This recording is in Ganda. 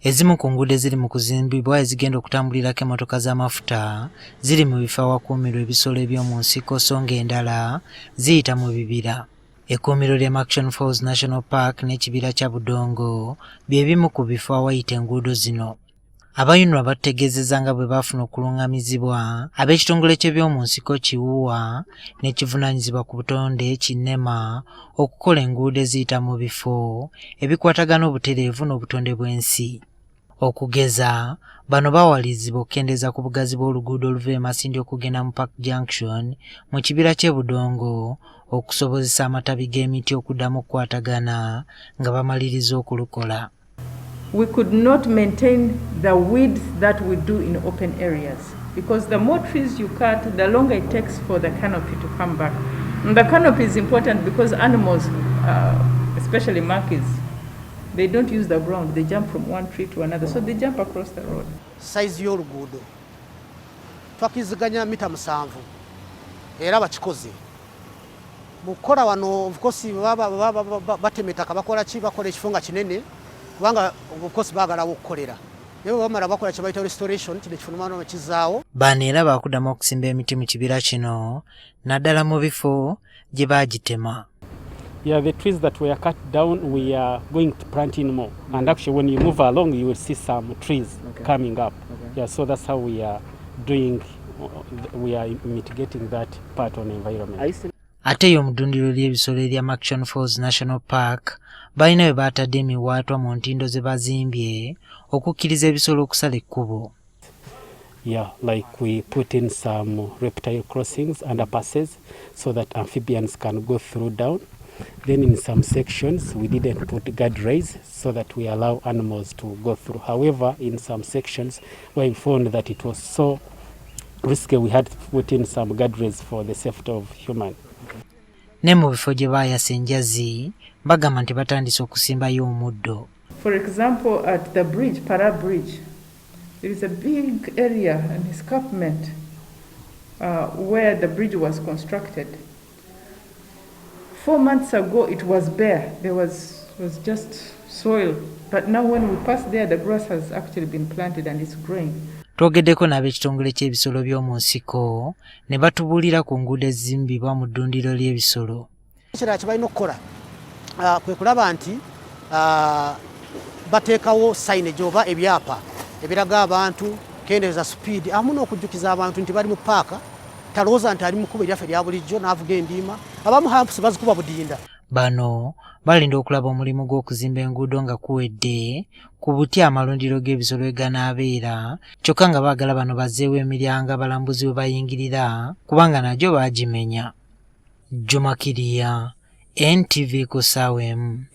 Ezimu ku nguudo eziri mu kuzimbibwa ezigenda okutambulirako emmotoka z'amafuta ziri mu bifo awakuumirwa ebisolo eby'omu nsiko so ng'endala ziyita mu bibira. Ekkuumiro ly'e Murchison Falls National Park n'ekibira kya Budongo bye bimu ku bifo awayita enguudo zino. Abayunirwa bategeezezza nga bwe baafuna okulungamizibwa ab'ekitongole ky'ebyomu nsiko Kiwuuwa n'ekivunaanyizibwa ku butonde Kinema okukola enguudo eziyita mu bifo ebikwatagana obutereevu n'obutonde bw'ensi. Okugeza, bano bawalizibwa okukendeeza ku bugazi bw'oluguudo oluva e Masindi okugenda mu Park Junction mu kibira ky'e Budongo okusobozesa amatabi g'emiti okuddamu okukwatagana nga bamaliriza okulukola. We could not maintain the width that we do in open areas because the more trees you cut, the longer it takes for the canopy to come back. And the canopy is important because animals, especially monkeys, they don't use the ground. They jump from one tree to another, so they jump across the road. Size y'oluguudo twakiziganya mita 7 era bakikoze mukola wano of course batemetaka bakola ki bakola ekifunga kinene kubanga of course baagala okukolera naye bamala bakola kye bayita restoration kino kifunumano ekizaawo. Bano era baakuddamu okusimba emiti mu kibira kino naddala mu bifo gye baagitema. Yeah, the trees that were cut down, we are going to plant in more. And actually, when you move along, you will see some trees coming up. Yeah, so that's how we are doing, we are mitigating that part on the environment. Ate yo mudundiro ly'ebisolo erya Murchison Falls National Park balina bwe baatadde emiwaatwa mu ntindo ze bazimbye okukkiriza ebisolo okusala ekkubo. Yeah, like we put in some reptile crossings, underpasses, so that amphibians can go through down. Then in some sections we didn't put guardrails so that we allow animals to go through. However, in some sections we found that it was so risky we had to put in some guardrails for the safety of human. Ne mu bifo gye baayasa enjazi bagamba nti batandise okusimbayo omuddo. For example, at the bridge, Para Bridge, there is a big area, an escarpment, where the bridge was constructed. 4 months ago, it was bare. There was just soil. But now when we pass there, the grass has actually been planted and it's growing. Twogeddeko n'ab'ekitongole ky'ebisolo by'omu nsiko ne batubuulira ku nguudo ezizimbibwa mu ddundiro ly'ebisolo. Ekirala kye balina okukola kwe kulaba nti bateekawo signage oba ebyapa ebiraga abantu kendeeza speed amu n'okujjukiza abantu nti bali mu paaka talowooza nti ali mu kkubo eryaffe erya bulijjo n'avuga endiima abamu hampusi bazikuba budinda. Bano balinda okulaba omulimu gw'okuzimba enguudo nga kuwedde ku buti amalundiro g'ebisolo eganaabeera kyokka nga baagala bano bazzeewo emiryango abalambuzi we bayingirira kubanga nagyo baagimenya. Juma Kiriya, NTV ku ssaawa emu.